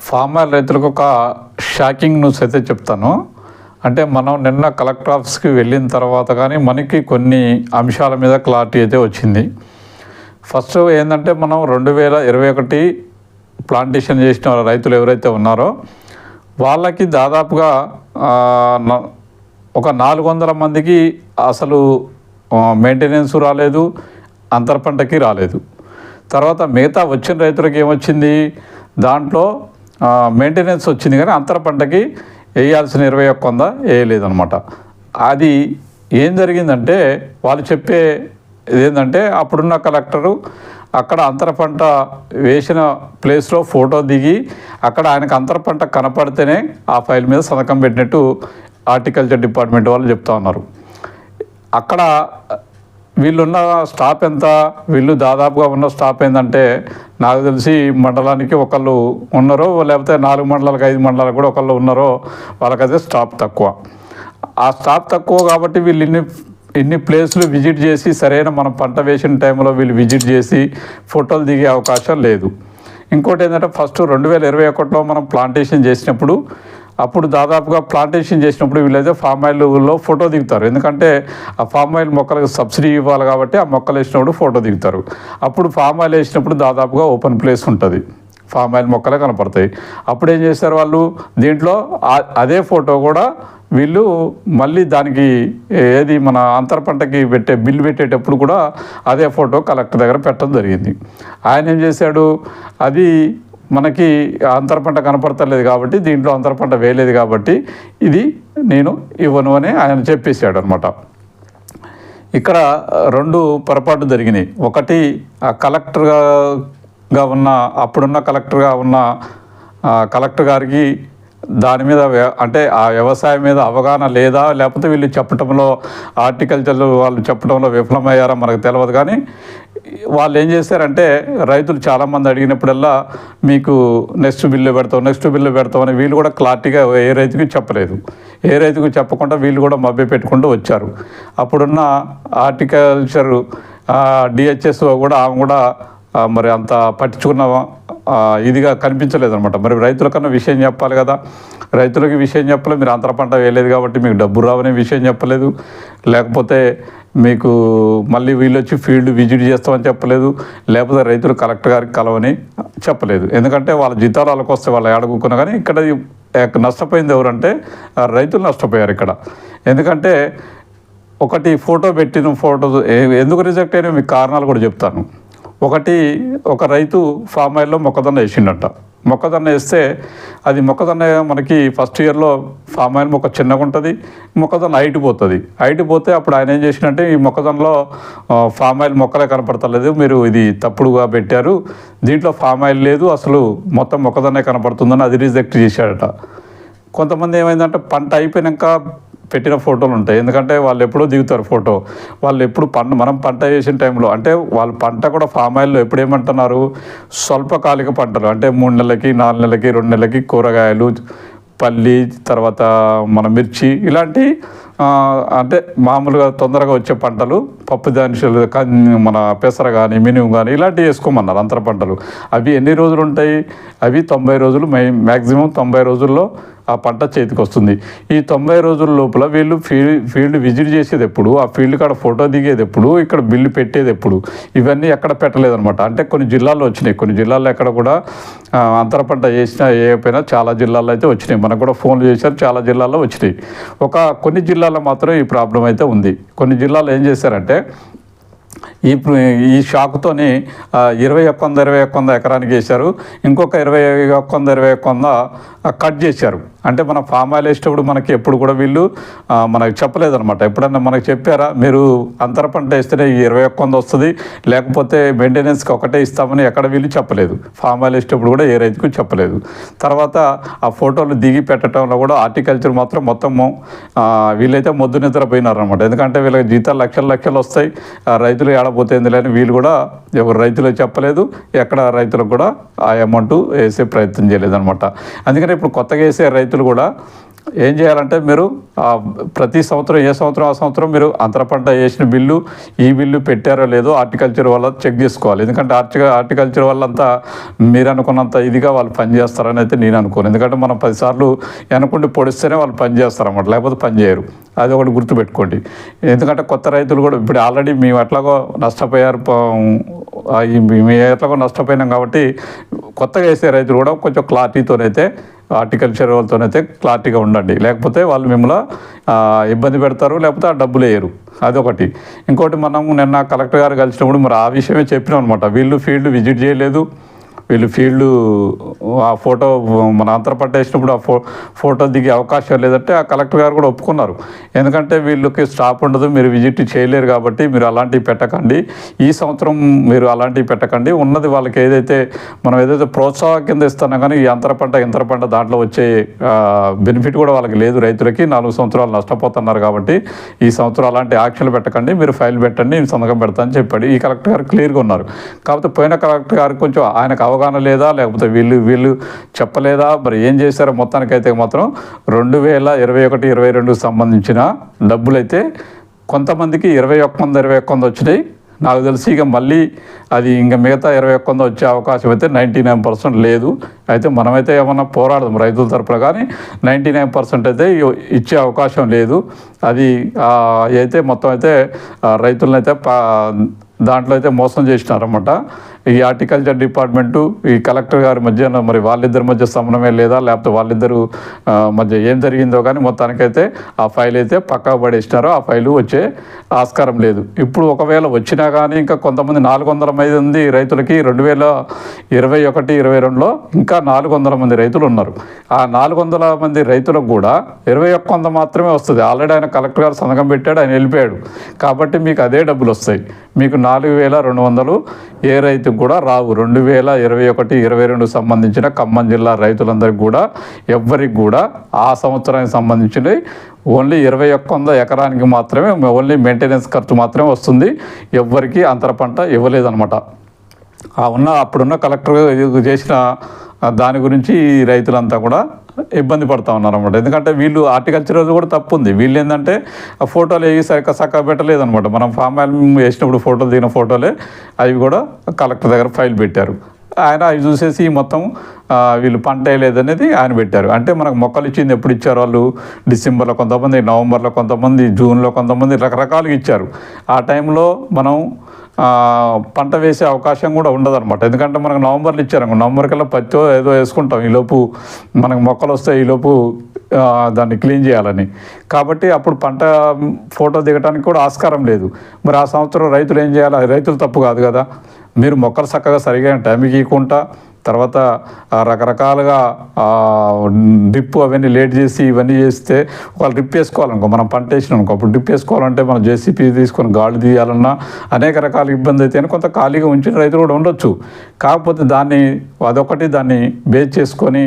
Palm oil రైతులకు ఒక shocking news అయితే చెప్తాను. అంటే మనం నిన్న కలెక్టర్ ఆఫీస్కి వెళ్ళిన తర్వాత కానీ మనకి కొన్ని అంశాల మీద క్లారిటీ అయితే వచ్చింది. ఫస్ట్ ఏంటంటే మనం 2021 ప్లాంటేషన్ చేసిన రైతులు ఎవరైతే ఉన్నారో వాళ్ళకి దాదాపుగా ఒక 400 మందికి అసలు మెయింటెనెన్స్ రాలేదు, అంతర పంటకి రాలేదు. తర్వాత మిగతా వచ్చిన రైతులకు ఏమొచ్చింది, దాంట్లో మెయింటెనెన్స్ వచ్చింది కానీ అంతర పంటకి వేయాల్సిన 21 వేయలేదన్నమాట. అది ఏం జరిగిందంటే వాళ్ళు చెప్పే ఏంటంటే అప్పుడున్న కలెక్టరు అక్కడ అంతర పంట వేసిన ప్లేస్లో ఫోటో దిగి అక్కడ ఆయనకు అంతర పంట కనపడితేనే ఆ ఫైల్ మీద సంతకం పెట్టినట్టు హార్టికల్చర్ డిపార్ట్మెంట్ వాళ్ళు చెప్తా ఉన్నారు. అక్కడ వీళ్ళున్న స్టాఫ్ ఎంత, వీళ్ళు దాదాపుగా ఉన్న స్టాఫ్ ఏంటంటే నాకు తెలిసి మండలానికి ఒకళ్ళు ఉన్నారో, లేకపోతే 4 మండలాలకు 5 మండలాలకు కూడా ఒకళ్ళు ఉన్నారో, వాళ్ళకైతే స్టాఫ్ తక్కువ. ఆ స్టాఫ్ తక్కువ కాబట్టి వీళ్ళు ఇన్ని ప్లేస్లు విజిట్ చేసి సరైన మనం పంట వేసిన టైంలో వీళ్ళు విజిట్ చేసి ఫోటోలు దిగే అవకాశం లేదు. ఇంకోటి ఏంటంటే ఫస్ట్ 2021లో మనం ప్లాంటేషన్ చేసినప్పుడు అప్పుడు దాదాపుగా ప్లాంటేషన్ చేసినప్పుడు వీళ్ళైతే ఫామ్ ఆయిల్లో ఫోటో దిగుతారు. ఎందుకంటే ఆ ఫామ్ ఆయిల్ మొక్కలకు సబ్సిడీ ఇవ్వాలి కాబట్టి ఆ మొక్కలు వేసినప్పుడు ఫోటో దిగుతారు. అప్పుడు ఫామ్ ఆయిల్ వేసినప్పుడు దాదాపుగా ఓపెన్ ప్లేస్ ఉంటుంది, ఫామ్ ఆయిల్ మొక్కలే కనపడతాయి. అప్పుడు ఏం చేస్తారు వాళ్ళు, దీంట్లో అదే ఫోటో కూడా వీళ్ళు మళ్ళీ దానికి ఏది మన అంతర పంటకి బిల్లు పెట్టేటప్పుడు కూడా అదే ఫోటో కలెక్టర్ దగ్గర పెట్టడం జరిగింది. ఆయన ఏం చేశాడు, అది మనకి అంతర పంట కనపడతలేదు కాబట్టి దీంట్లో అంతర పంట వేయలేదు కాబట్టి ఇది నేను ఇవ్వను అని ఆయన చెప్పేశాడు అనమాట. ఇక్కడ 2 పొరపాటు జరిగినాయి. ఒకటి ఆ కలెక్టర్గా ఉన్న అప్పుడున్న కలెక్టర్గా ఉన్న కలెక్టర్ గారికి దాని మీద అంటే ఆ వ్యవసాయం మీద అవగాహన లేదా, లేకపోతే వీళ్ళు చెప్పడంలో హార్టికల్చర్ వాళ్ళు చెప్పడంలో విఫలమయ్యారా మనకు తెలియదు. కానీ వాళ్ళు ఏం చేశారంటే రైతులు చాలామంది అడిగినప్పుడల్లా మీకు నెక్స్ట్ బిల్లు పెడతామని వీళ్ళు కూడా క్లారిటీగా ఏ రైతుకి చెప్పలేదు. ఏ రైతుకు చెప్పకుండా వీళ్ళు కూడా మభ్య పెట్టుకుంటూ వచ్చారు. అప్పుడున్న హార్టికల్చర్ డిహెచ్ఎస్ఓ కూడా ఆమె కూడా మరి అంత పట్టించుకున్న ఇదిగా కనిపించలేదన్నమాట. మరి రైతులకన్నా విషయం చెప్పాలి కదా, రైతులకి విషయం చెప్పలేదు. మీరు అంతర పంట వేయలేదు కాబట్టి మీకు డబ్బు రావనే విషయం చెప్పలేదు, లేకపోతే మీకు మళ్ళీ వీళ్ళు వచ్చి ఫీల్డ్ విజిట్ చేస్తామని చెప్పలేదు, లేకపోతే రైతులు కలెక్టర్ గారికి కలవని చెప్పలేదు. ఎందుకంటే వాళ్ళ జీతాలు వాళ్ళకి వస్తే వాళ్ళు ఏడగుకున్నా. కానీ ఇక్కడ నష్టపోయింది ఎవరంటే రైతులు నష్టపోయారు ఇక్కడ. ఎందుకంటే ఒకటి ఫోటో పెట్టిన ఫోటో ఎందుకు రిజెక్ట్ అయినా మీకు కారణాలు కూడా చెప్తాను. ఒకటి, ఒక రైతు ఫామ్ ఆయిల్లో మొక్కజొన్న వేసిండట. మొక్కజొన్న వేస్తే అది మొక్కజొన్న మనకి ఫస్ట్ ఇయర్లో ఫామ్ ఆయిల్ మొక్క చిన్నగా ఉంటుంది, మొక్కజొన్న హైట్ పోతే అప్పుడు ఆయన ఏం చేసినట్టే ఈ మొక్కజొన్నలో ఫామ్ ఆయిల్ మొక్కలే కనపడతలేదు, మీరు ఇది తప్పుడుగా పెట్టారు, దీంట్లో ఫామ్ ఆయిల్ లేదు, అసలు మొత్తం మొక్కజొన్నే కనపడుతుందని అది రిజెక్ట్ చేశాడట. కొంతమంది ఏమైందంటే పంట అయిపోయాక పెట్టిన ఫోటోలు ఉంటాయి. ఎందుకంటే వాళ్ళు ఎప్పుడో దిగుతారు ఫోటో, వాళ్ళు ఎప్పుడు మనం పంట వేసిన టైంలో అంటే వాళ్ళ పంట కూడా ఫామ్ ఆయిల్లో ఎప్పుడు ఏమంటున్నారు, స్వల్పకాలిక పంటలు అంటే 3 నెలలకి 4 నెలలకి 2 నెలలకి కూరగాయలు, పల్లి, తర్వాత మన మిర్చి, ఇలాంటి అంటే మామూలుగా తొందరగా వచ్చే పంటలు, పప్పు ధాన్యాలు, మన పెసర కానీ మినుము కానీ ఇలాంటివి వేసుకోమన్నారు అంతర పంటలు. అవి ఎన్ని రోజులు ఉంటాయి, అవి 90 రోజులు, మ్యాక్సిమం 90 రోజుల్లో ఆ పంట చేతికి వస్తుంది. ఈ 90 రోజుల లోపల వీళ్ళు ఫీల్డ్ విజిట్ చేసేది ఎప్పుడు, ఆ ఫీల్డ్ కాడ ఫోటో దిగేది ఎప్పుడు, ఇక్కడ బిల్లు పెట్టేది ఎప్పుడు, ఇవన్నీ ఎక్కడ పెట్టలేదన్నమాట. అంటే కొన్ని జిల్లాల్లో వచ్చినాయి, కొన్ని జిల్లాల్లో ఎక్కడ కూడా అంతర పంట వేసినా వేయకపోయినా చాలా జిల్లాల్లో అయితే వచ్చినాయి. మనకు కూడా ఫోన్లు చేశారు, చాలా జిల్లాల్లో వచ్చినాయి. కొన్ని జిల్లాల్లో మాత్రం ఈ ప్రాబ్లం అయితే ఉంది. కొన్ని జిల్లాల్లో ఏం చేశారంటే ఈ షాకుతోని 21 ఎకరానికి వేశారు, ఇంకొక 21 కట్ చేశారు. అంటే మన ఫామ్ ఆయిల్ వేసేటప్పుడు మనకి ఎప్పుడు కూడా వీళ్ళు మనకు చెప్పలేదన్నమాట. ఎప్పుడన్నా మనకు చెప్పారా, మీరు అంతర పంట వేస్తేనే ఈ 21 వస్తుంది, లేకపోతే మెయింటెనెన్స్కి ఒకటే ఇస్తామని ఎక్కడ వీళ్ళు చెప్పలేదు. ఫామ్ ఆయిల్ వేసేటప్పుడు కూడా ఏ రైతుకు చెప్పలేదు. తర్వాత ఆ ఫోటోలు దిగి పెట్టడంలో కూడా హార్టికల్చర్ మాత్రం మొత్తము వీళ్ళైతే మొద్దు నిద్రపోయినారు అనమాట. ఎందుకంటే వీళ్ళకి జీతాలు లక్షలు వస్తాయి, రైతులు ఏడపోతుంది లేని వీళ్ళు కూడా ఎవరు రైతులకు చెప్పలేదు, ఎక్కడ రైతులకు కూడా ఆ అమౌంట్ వేసే ప్రయత్నం చేయలేదన్నమాట. అందుకని ఇప్పుడు కొత్తగా వేసే రైతులు కూడా ఏం చేయాలంటే మీరు ప్రతి సంవత్సరం ఏ సంవత్సరం ఆ సంవత్సరం మీరు అంతర పంట వేసిన బిల్లు ఈ బిల్లు పెట్టారో లేదో హార్టికల్చర్ వల్ల చెక్ చేసుకోవాలి. ఎందుకంటే హార్టికల్చర్ వల్ల అంతా మీరు అనుకున్నంత ఇదిగా వాళ్ళు పనిచేస్తారని అయితే నేను అనుకోను. ఎందుకంటే మనం 10 సార్లు వెనకుండి పొడిస్తేనే వాళ్ళు పనిచేస్తారన్నమాట, లేకపోతే పనిచేయరు. అది ఒకటి గుర్తుపెట్టుకోండి. ఎందుకంటే కొత్త రైతులు కూడా ఇప్పుడు ఆల్రెడీ మేము ఎట్లాగో నష్టపోయారు, మేము ఎట్లాగో నష్టపోయినాం కాబట్టి కొత్తగా వేసే రైతులు కూడా కొంచెం క్లారిటీతోనైతే హార్టికల్చర్ వాళ్ళతోనైతే క్లారిటీగా ఉండండి. లేకపోతే వాళ్ళు మిమ్మల్ని ఇబ్బంది పెడతారు, లేకపోతే ఆ డబ్బులు వేయరు. అదొకటి. ఇంకోటి మనం నిన్న కలెక్టర్ గారు కలిసినప్పుడు మరి ఆ విషయమే చెప్పినాం అనమాట. వీళ్ళు ఫీల్డ్ విజిట్ చేయలేదు, వీళ్ళు ఫీల్డ్ ఆ ఫోటో మన అంతర పంట వేసినప్పుడు ఆ ఫోటో దిగే అవకాశం లేదంటే ఆ కలెక్టర్ గారు కూడా ఒప్పుకున్నారు. ఎందుకంటే వీళ్ళకి స్టాప్ ఉండదు, మీరు విజిట్ చేయలేరు కాబట్టి మీరు అలాంటివి పెట్టకండి, ఈ సంవత్సరం మీరు అలాంటివి పెట్టకండి. ఉన్నది వాళ్ళకి మనం ఏదైతే ప్రోత్సాహం కింద ఇస్తున్నాం కానీ ఈ అంతర పంట దాంట్లో వచ్చే బెనిఫిట్ కూడా వాళ్ళకి లేదు. రైతులకి 4 సంవత్సరాలు నష్టపోతున్నారు కాబట్టి ఈ సంవత్సరం అలాంటి యాక్షన్లు పెట్టకండి, మీరు ఫైల్ పెట్టండి, నేను సంతకం పెడతానని చెప్పాడు. ఈ కలెక్టర్ గారు క్లియర్గా ఉన్నారు. కాకపోతే పోయిన కలెక్టర్ గారికి కొంచెం ఆయనకు అవగాహన లేదా, లేకపోతే వీళ్ళు చెప్పలేదా, మరి ఏం చేశారో మొత్తానికైతే మాత్రం 2021-22 సంబంధించిన డబ్బులైతే కొంతమందికి 21 వచ్చినాయి. నాకు తెలిసి ఇక మళ్ళీ అది ఇంకా మిగతా 21 వచ్చే అవకాశం అయితే 99% లేదు. అయితే మనమైతే ఏమన్నా పోరాడదాం రైతుల తరపున, కానీ 99% అయితే ఇచ్చే అవకాశం లేదు. అది అయితే మొత్తం అయితే రైతులనైతే దాంట్లో అయితే మోసం చేసినారన్నమాట. ఈ హార్టికల్చర్ డిపార్ట్మెంటు ఈ కలెక్టర్ గారి మధ్య మరి వాళ్ళిద్దరి మధ్య సమన్వయం లేదా, లేకపోతే వాళ్ళిద్దరు మధ్య ఏం జరిగిందో కానీ మొత్తానికైతే ఆ ఫైల్ అయితే పక్కకు పడేసినారో, ఆ ఫైలు వచ్చే ఆస్కారం లేదు. ఇప్పుడు ఒకవేళ వచ్చినా కానీ ఇంకా కొంతమంది 400 మంది రైతులకి 2021-22లో ఇంకా 400 మంది రైతులు ఉన్నారు. ఆ 400 మంది రైతులకు కూడా 21 మాత్రమే వస్తుంది. ఆల్రెడీ ఆయన కలెక్టర్ గారు సంతకం పెట్టాడు, ఆయన వెళ్ళిపోయాడు. కాబట్టి మీకు అదే డబ్బులు వస్తాయి. మీకు 4200 ఏ రైతుకు కూడా రావు. 2021-22 సంబంధించిన ఖమ్మం జిల్లా రైతులందరికీ కూడా ఎవ్వరికి కూడా ఆ సంవత్సరానికి సంబంధించినవి ఓన్లీ 21 ఎకరానికి మాత్రమే ఓన్లీ మెయింటెనెన్స్ ఖర్చు మాత్రమే వస్తుంది. ఎవ్వరికి అంతర పంట ఇవ్వలేదన్నమాట. అప్పుడున్న కలెక్టర్ చేసిన దాని గురించి రైతులంతా కూడా ఇబ్బంది పడుతూ ఉన్నారన్నమాట. ఎందుకంటే వీళ్ళు హార్టికల్చర్ కూడా తప్పు ఉంది. వీళ్ళు ఏంటంటే ఆ ఫోటోలు వేసి చక్కగా పెట్టలేదన్నమాట. మనం ఫామ్ వేసినప్పుడు ఫోటోలు దిగిన ఫోటోలే అవి కూడా కలెక్టర్ దగ్గర ఫైల్ పెట్టారు. ఆయన అవి చూసేసి మొత్తం వీళ్ళు పంట వేయలేదనేది ఆయన పెట్టారు. అంటే మనకు మొక్కలు ఇచ్చింది ఎప్పుడు ఇచ్చారు వాళ్ళు? డిసెంబర్లో కొంతమంది, నవంబర్లో కొంతమంది, జూన్లో కొంతమంది రకరకాలుగా ఇచ్చారు. ఆ టైంలో మనం పంట వేసే అవకాశం కూడా ఉండదన్నమాట. ఎందుకంటే మనకు నవంబర్లో ఇచ్చారు, నవంబర్ కల్లా పచ్చో ఏదో వేసుకుంటాం, ఈలోపు మనకు మొక్కలు వస్తాయి, ఈలోపు దాన్ని క్లీన్ చేయాలని. కాబట్టి అప్పుడు పంట ఫోటో దిగడానికి కూడా ఆస్కారం లేదు. మరి ఆ సంవత్సరం రైతులు ఏం చేయాలి? రైతులు తప్పు కాదు కదా. మీరు మొక్కలు చక్కగా సరిగా టైంకి ఇవ్వకుండా తర్వాత రకరకాలుగా డ్రిప్ అవన్నీ లేట్ చేసి ఇవన్నీ చేస్తే వాళ్ళు డ్రిప్ వేసుకోవాలనుకో, మనం పంట వేసినామనుకో, అప్పుడు డ్రిప్ వేసుకోవాలంటే మనం జేసీపీ తీసుకొని గాళ్ళు తీయాలన్నా అనేక రకాల ఇబ్బంది అయితే కొంత ఖాళీగా ఉంచిన రైతులు కూడా ఉండొచ్చు. కాకపోతే దాన్ని బేస్ చేసుకొని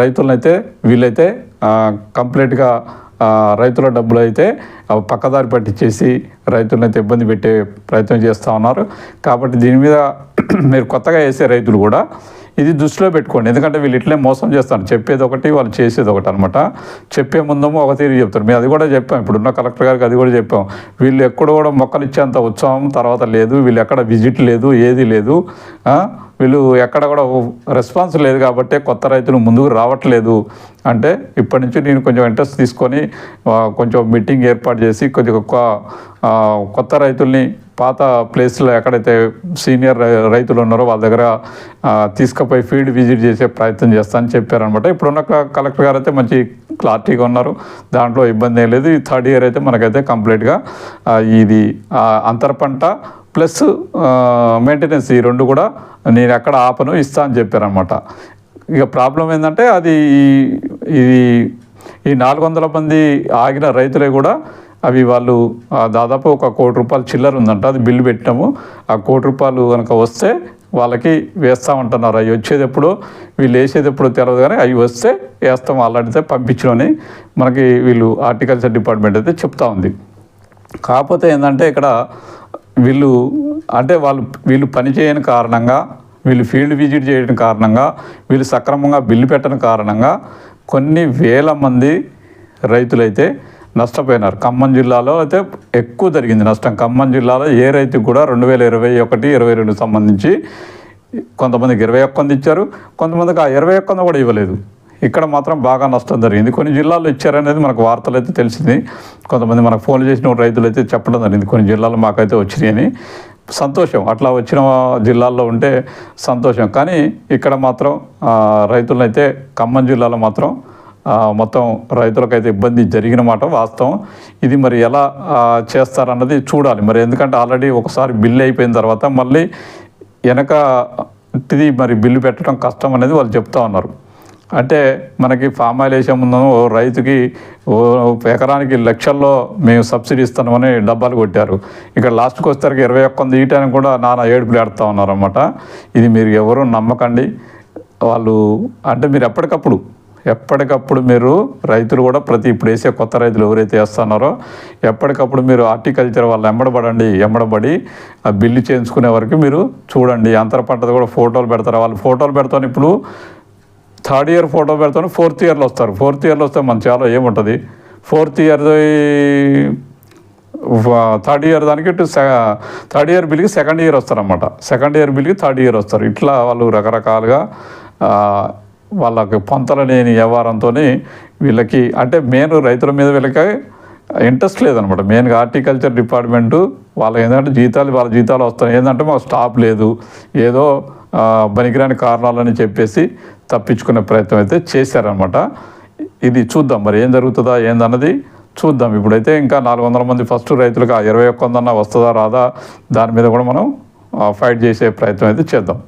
రైతులనైతే వీళ్ళైతే కంప్లీట్గా రైతుల డబ్బులు అయితే పక్కదారి పట్టించేసి రైతులనైతే ఇబ్బంది పెట్టే ప్రయత్నం చేస్తూ ఉన్నారు. కాబట్టి దీని మీద మీరు కొత్తగా వేసే రైతులు కూడా ఇది దృష్టిలో పెట్టుకోండి. ఎందుకంటే వీళ్ళు ఇట్లే మోసం చేస్తారు, చెప్పేది ఒకటి వాళ్ళు చేసేది ఒకటి అనమాట. చెప్పే ముందేమో ఒక తీరు చెప్తారు. మేము అది కూడా చెప్పాం, ఇప్పుడున్న కలెక్టర్ గారికి అది కూడా చెప్పాం. వీళ్ళు ఎక్కడ కూడా మొక్కలు ఇచ్చేంత ఉత్సాహం తర్వాత లేదు, వీళ్ళు ఎక్కడ విజిట్ లేదు, ఏది లేదు, వీళ్ళు ఎక్కడ కూడా రెస్పాన్స్ లేదు. కాబట్టి కొత్త రైతులు ముందుకు రావట్లేదు. అంటే ఇప్పటి నుంచి నేను కొంచెం ఇంట్రెస్ట్ తీసుకొని కొంచెం మీటింగ్ ఏర్పాటు చేసి కొద్దిగా కొత్త రైతుల్ని పాత ప్లేస్లో ఎక్కడైతే సీనియర్ రైతులు ఉన్నారో వాళ్ళ దగ్గర తీసుకుపోయి ఫీల్డ్ విజిట్ చేసే ప్రయత్నం చేస్తానని చెప్పారనమాట. ఇప్పుడున్న కలెక్టర్ గారు అయితే మంచి క్లారిటీగా ఉన్నారు, దాంట్లో ఇబ్బంది ఏం లేదు. ఈ 3rd ఇయర్ అయితే మనకైతే కంప్లీట్గా ఇది అంతర పంట ప్లస్ మెయింటెనెన్స్ ఈ 2 కూడా నేను ఎక్కడ ఆపను, ఇస్తా అని చెప్పారనమాట. ఇక ప్రాబ్లం ఏంటంటే ఈ 400 మంది ఆగిన రైతులే కూడా అవి వాళ్ళు దాదాపు ఒక ₹1 కోటి చిల్లర ఉందంట, అది బిల్లు పెట్టినాము. ఆ ₹1 కోటి కనుక వస్తే వాళ్ళకి వేస్తామంటున్నారు. అవి వచ్చేది ఎప్పుడో వీళ్ళు వేసేది ఎప్పుడో తెలియదు, కానీ అవి వస్తే వేస్తాం అలాంటితే పంపించమని మనకి వీళ్ళు హార్టికల్చర్ డిపార్ట్మెంట్ అయితే చెప్తా ఉంది. కాకపోతే ఏంటంటే ఇక్కడ వీళ్ళు పని చేయని కారణంగా, వీళ్ళు ఫీల్డ్ విజిట్ చేయడం కారణంగా, వీళ్ళు సక్రమంగా బిల్లు పెట్టని కారణంగా కొన్ని వేల మంది రైతులైతే నష్టపోయినారు. ఖమ్మం జిల్లాలో అయితే ఎక్కువ జరిగింది నష్టం. ఖమ్మం జిల్లాలో ఏ రైతుకు కూడా 2021, 22 సంబంధించి కొంతమందికి 21 ఇచ్చారు, కొంతమందికి ఆ 21 కూడా ఇవ్వలేదు. ఇక్కడ మాత్రం బాగా నష్టం జరిగింది. కొన్ని జిల్లాల్లో ఇచ్చారనేది మనకు వార్తలు అయితే తెలిసింది. కొంతమంది మనకు ఫోన్ చేసిన రైతులు అయితే చెప్పడం జరిగింది, కొన్ని జిల్లాలు మాకైతే వచ్చినాయని. సంతోషం, అట్లా వచ్చిన జిల్లాల్లో ఉంటే సంతోషం. కానీ ఇక్కడ మాత్రం రైతులైతే ఖమ్మం జిల్లాలో మాత్రం మొత్తం రైతులకైతే ఇబ్బంది జరిగిన మాట వాస్తవం. ఇది మరి ఎలా చేస్తారన్నది చూడాలి మరి. ఎందుకంటే ఆల్రెడీ ఒకసారి బిల్లు అయిపోయిన తర్వాత మళ్ళీ వెనక ఇది మరి బిల్లు పెట్టడం కష్టం అనేది వాళ్ళు చెప్తా ఉన్నారు. అంటే మనకి ఫామ్ ఆయిల్ వేసే ముందు రైతుకి ఎకరానికి లక్షల్లో మేము సబ్సిడీ ఇస్తామని డబ్బాలు కొట్టారు. ఇక్కడ లాస్ట్కి వచ్చేసరికి 21 ఈయటానికి కూడా నానా ఏడుపులు ఆడుతూ ఉన్నారన్నమాట. ఇది మీరు ఎవరు నమ్మకండి. వాళ్ళు అంటే మీరు ఎప్పటికప్పుడు మీరు రైతులు కూడా ఇప్పుడు వేసే కొత్త రైతులు ఎవరైతే వేస్తున్నారో ఎప్పటికప్పుడు మీరు హార్టికల్చర్ వాళ్ళు ఎంబడబడి ఆ బిల్లు చేయించుకునే వరకు మీరు చూడండి. అంతర పంటది కూడా ఫోటోలు పెడతారు. వాళ్ళు ఫోటోలు పెడతాను, ఇప్పుడు 3rd ఇయర్ ఫోటో పెడతాను, 4th ఇయర్లో వస్తారు. 4th ఇయర్లో వస్తే మన చాలా ఏముంటుంది, 4th ఇయర్ది 3rd ఇయర్ దానికి 3rd ఇయర్ బిల్కి 2nd ఇయర్ వస్తారన్నమాట. 2nd ఇయర్ బిల్కి 3rd ఇయర్ వస్తారు. ఇట్లా వాళ్ళు రకరకాలుగా వాళ్ళకి పొంతలు లేని వ్యవహారంతో వీళ్ళకి అంటే మెయిన్ రైతుల మీద వీళ్ళకి ఇంట్రెస్ట్ లేదనమాట. మెయిన్గా హార్టికల్చర్ డిపార్ట్మెంటు వాళ్ళు ఏంటంటే వాళ్ళ జీతాలు వస్తాయి, ఏంటంటే మాకు స్టాప్ లేదు, ఏదో పనికిరాని కారణాలని చెప్పేసి తప్పించుకునే ప్రయత్నం అయితే చేశారనమాట. ఇది చూద్దాం మరి ఏం జరుగుతుందా ఏందన్నది చూద్దాం. ఇప్పుడైతే ఇంకా 400 మంది ఫస్ట్ రైతులకు ఆ 21 వస్తుందా రాదా దాని మీద కూడా మనం ఫైట్ చేసే ప్రయత్నం అయితే చేద్దాం.